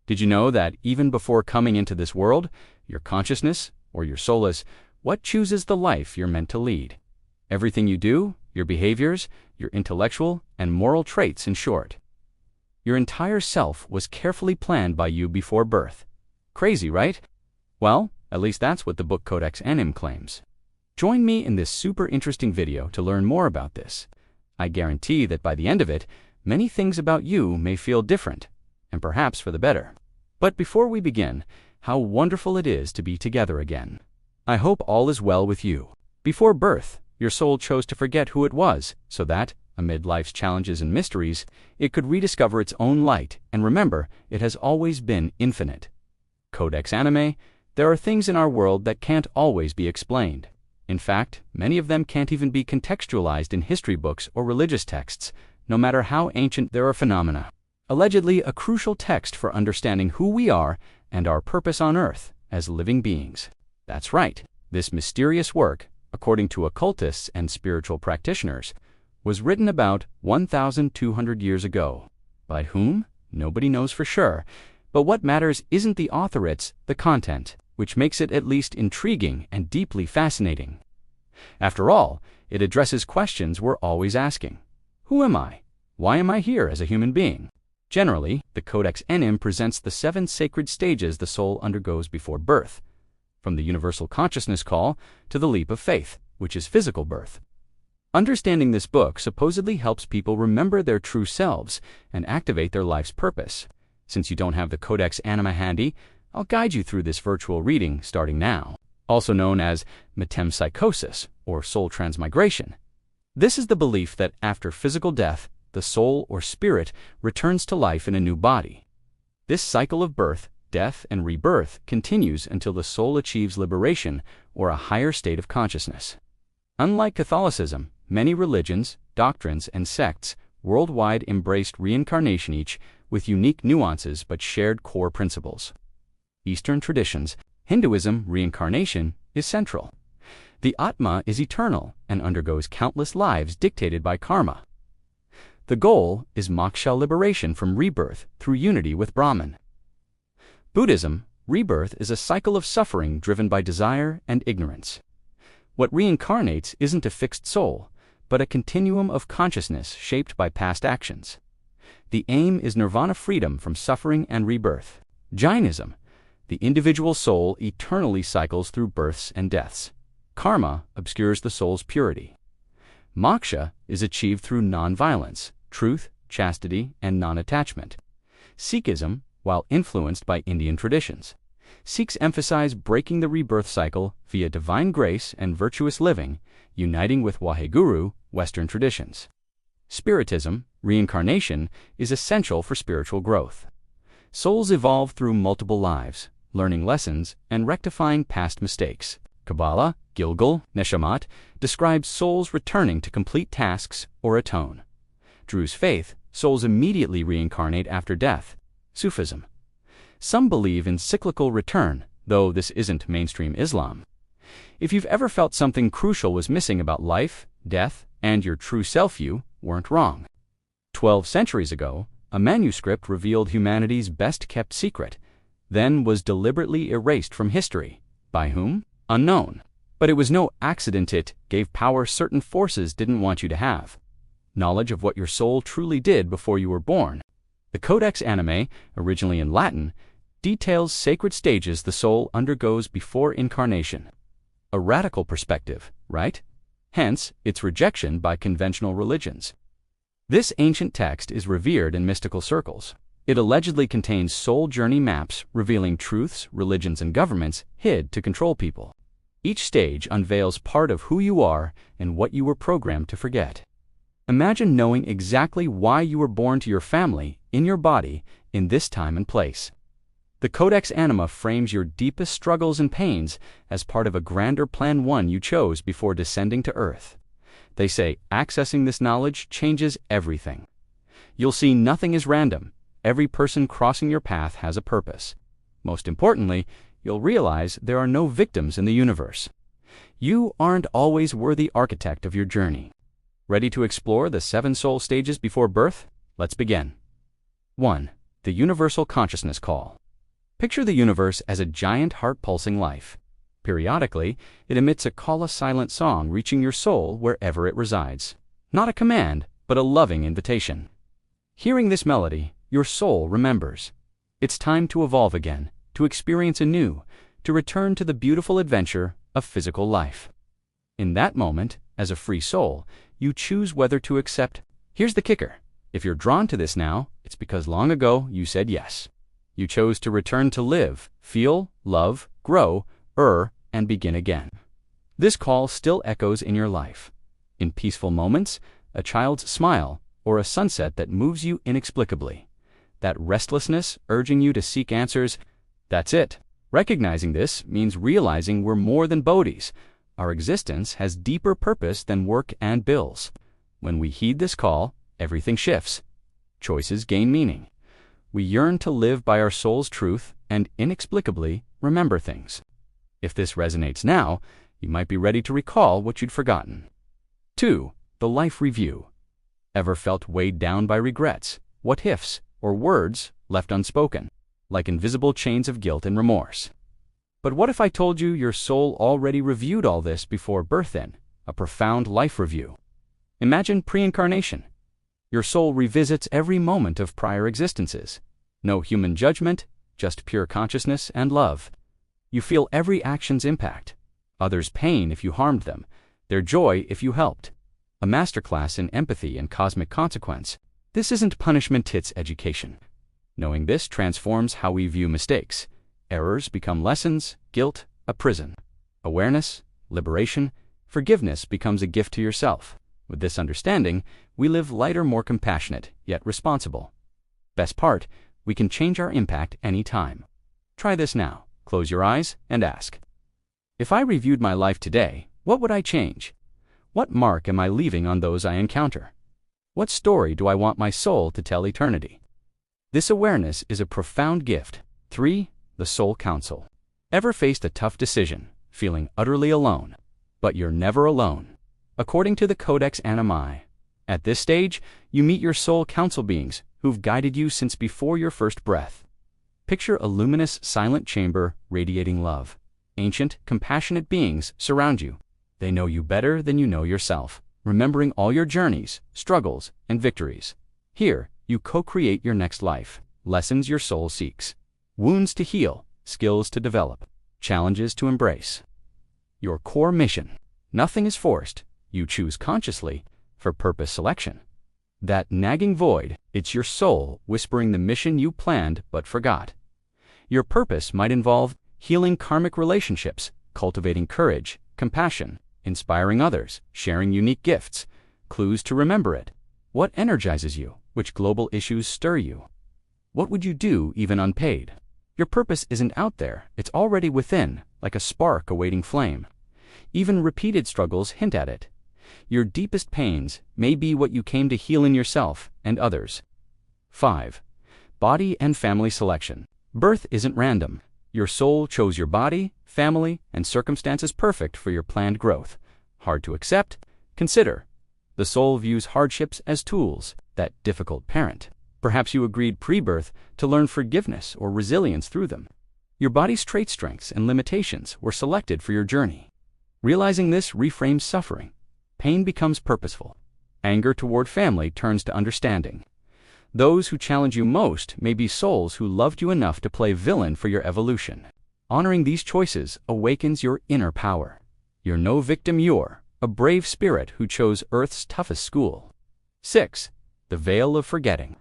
Did you know that even before coming into this world, your consciousness, or your soul, is what chooses the life you're meant to lead? Everything you do, your behaviors, your intellectual and moral traits, in short. Your entire self was carefully planned by you before birth. Crazy, right? Well, at least that's what the book Codex Animae claims. Join me in this super interesting video to learn more about this. I guarantee that by the end of it, many things about you may feel different, and perhaps for the better. But before we begin, how wonderful it is to be together again. I hope all is well with you. Before birth, your soul chose to forget who it was, so that, amid life's challenges and mysteries, it could rediscover its own light and remember it has always been infinite. Codex Animae, there are things in our world that can't always be explained. In fact, many of them can't even be contextualized in history books or religious texts, no matter how ancient there are phenomena. Allegedly a crucial text for understanding who we are and our purpose on Earth as living beings. That's right, this mysterious work, according to occultists and spiritual practitioners, was written about 1,200 years ago. By whom? Nobody knows for sure. But what matters isn't the author, it's the content, which makes it at least intriguing and deeply fascinating. After all, it addresses questions we're always asking. Who am I? Why am I here as a human being? Generally, the Codex Animae presents the 7 sacred stages the soul undergoes before birth, from the universal consciousness call to the leap of faith, which is physical birth. Understanding this book supposedly helps people remember their true selves and activate their life's purpose. Since you don't have the Codex Animae handy, I'll guide you through this virtual reading starting now, also known as metempsychosis or soul transmigration. This is the belief that after physical death, the soul or spirit returns to life in a new body. This cycle of birth, death, and rebirth continues until the soul achieves liberation or a higher state of consciousness. Unlike Catholicism, many religions, doctrines, and sects worldwide embraced reincarnation, each with unique nuances but shared core principles. Eastern traditions, Hinduism, reincarnation is central. The Atma is eternal and undergoes countless lives dictated by karma. The goal is moksha, liberation from rebirth through unity with Brahman. Buddhism, rebirth is a cycle of suffering driven by desire and ignorance. What reincarnates isn't a fixed soul, but a continuum of consciousness shaped by past actions. The aim is nirvana, freedom from suffering and rebirth. Jainism, the individual soul eternally cycles through births and deaths. Karma obscures the soul's purity. Moksha is achieved through non-violence, truth, chastity, and non-attachment. Sikhism, while influenced by Indian traditions, Sikhs emphasize breaking the rebirth cycle via divine grace and virtuous living, uniting with Waheguru, Western traditions. Spiritism, reincarnation, is essential for spiritual growth. Souls evolve through multiple lives, learning lessons and rectifying past mistakes. Kabbalah, Gilgal, Neshamat, describes souls returning to complete tasks or atone. Druze faith, souls immediately reincarnate after death. Sufism. Some believe in cyclical return, though this isn't mainstream Islam. If you've ever felt something crucial was missing about life, death, and your true self, you weren't wrong. 12 centuries ago, a manuscript revealed humanity's best-kept secret, then was deliberately erased from history. By whom? Unknown. But it was no accident. It gave power certain forces didn't want you to have. Knowledge of what your soul truly did before you were born. The Codex Animae, originally in Latin, details sacred stages the soul undergoes before incarnation. A radical perspective, right? Hence, its rejection by conventional religions. This ancient text is revered in mystical circles. It allegedly contains soul journey maps revealing truths religions and governments hid to control people. Each stage unveils part of who you are and what you were programmed to forget. Imagine knowing exactly why you were born to your family, in your body, in this time and place. The Codex Animae frames your deepest struggles and pains as part of a grander plan, one you chose before descending to Earth. They say accessing this knowledge changes everything. You'll see nothing is random. Every person crossing your path has a purpose. Most importantly, you'll realize there are no victims in the universe. You aren't always worthy architect of your journey. Ready to explore the 7 soul stages before birth? Let's begin. 1. The universal consciousness call. Picture the universe as a giant heart-pulsing life. Periodically, it emits a call-a-silent song reaching your soul wherever it resides. Not a command, but a loving invitation. Hearing this melody, your soul remembers. It's time to evolve again, to experience anew, to return to the beautiful adventure of physical life. In that moment, as a free soul, you choose whether to accept. Here's the kicker. If you're drawn to this now, it's because long ago you said yes. You chose to return to live, feel, love, grow, and begin again. This call still echoes in your life. In peaceful moments, a child's smile, or a sunset that moves you inexplicably. That restlessness urging you to seek answers, that's it. Recognizing this means realizing we're more than bodhis. Our existence has deeper purpose than work and bills. When we heed this call, everything shifts. Choices gain meaning. We yearn to live by our soul's truth and inexplicably remember things. If this resonates now, you might be ready to recall what you'd forgotten. 2. The life review. Ever felt weighed down by regrets, what-ifs, or words left unspoken, like invisible chains of guilt and remorse? But what if I told you your soul already reviewed all this before birth then, a profound life review? Imagine pre-incarnation. Your soul revisits every moment of prior existences. No human judgment, just pure consciousness and love. You feel every action's impact, others' pain if you harmed them, their joy if you helped. A masterclass in empathy and cosmic consequence. This isn't punishment, it's education. Knowing this transforms how we view mistakes. Errors become lessons, guilt, a prison. Awareness, liberation, forgiveness becomes a gift to yourself. With this understanding, we live lighter, more compassionate, yet responsible. Best part, we can change our impact anytime. Try this now. Close your eyes and ask, if I reviewed my life today, what would I change? What mark am I leaving on those I encounter? What story do I want my soul to tell eternity? This awareness is a profound gift. 3. The soul counsel. Ever faced a tough decision, feeling utterly alone? But you're never alone. According to the Codex Animae, at this stage, you meet your soul counsel beings who've guided you since before your first breath. Picture a luminous, silent chamber radiating love. Ancient, compassionate beings surround you. They know you better than you know yourself, remembering all your journeys, struggles, and victories. Here, you co-create your next life, lessons your soul seeks, wounds to heal, skills to develop, challenges to embrace. Your core mission. Nothing is forced. You choose consciously for purpose selection. That nagging void, it's your soul whispering the mission you planned but forgot. Your purpose might involve healing karmic relationships, cultivating courage, compassion, inspiring others, sharing unique gifts, clues to remember it. What energizes you? Which global issues stir you? What would you do even unpaid? Your purpose isn't out there, it's already within, like a spark awaiting flame. Even repeated struggles hint at it. Your deepest pains may be what you came to heal in yourself and others. 5. Body and family selection. Birth isn't random. Your soul chose your body, family, and circumstances perfect for your planned growth. Hard to accept? Consider. The soul views hardships as tools, that difficult parent. Perhaps you agreed pre-birth to learn forgiveness or resilience through them. Your body's trait strengths and limitations were selected for your journey. Realizing this reframes suffering. Pain becomes purposeful. Anger toward family turns to understanding. Those who challenge you most may be souls who loved you enough to play villain for your evolution. Honoring these choices awakens your inner power. You're no victim, you're a brave spirit who chose Earth's toughest school. 6. The veil of forgetting.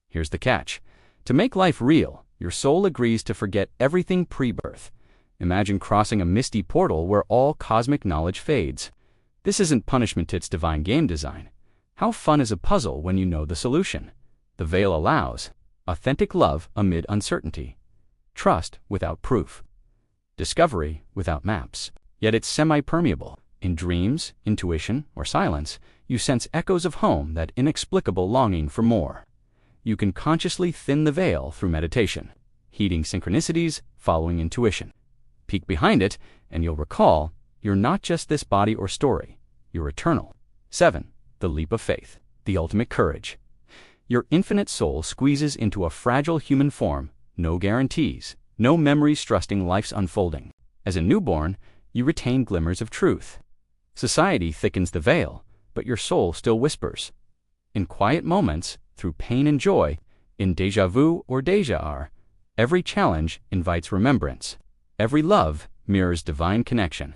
Here's the catch. To make life real, your soul agrees to forget everything pre-birth. Imagine crossing a misty portal where all cosmic knowledge fades. This isn't punishment, it's divine game design. How fun is a puzzle when you know the solution? The veil allows authentic love amid uncertainty, trust without proof, discovery without maps. Yet it's semi-permeable. In dreams, intuition, or silence, you sense echoes of home, that inexplicable longing for more. You can consciously thin the veil through meditation, heeding synchronicities, following intuition. Peek behind it, and you'll recall you're not just this body or story, you're eternal. 7. The leap of faith, the ultimate courage. Your infinite soul squeezes into a fragile human form, no guarantees, no memories trusting life's unfolding. As a newborn, you retain glimmers of truth. Society thickens the veil, but your soul still whispers. In quiet moments, through pain and joy, in déjà vu or déjà vu, every challenge invites remembrance. Every love mirrors divine connection.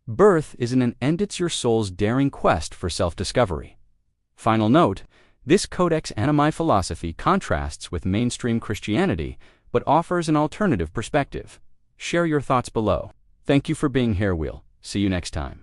Birth is an end's your soul's daring quest for self-discovery. Final note, this Codex Animae philosophy contrasts with mainstream Christianity, but offers an alternative perspective. Share your thoughts below. Thank you for being here, Will. See you next time.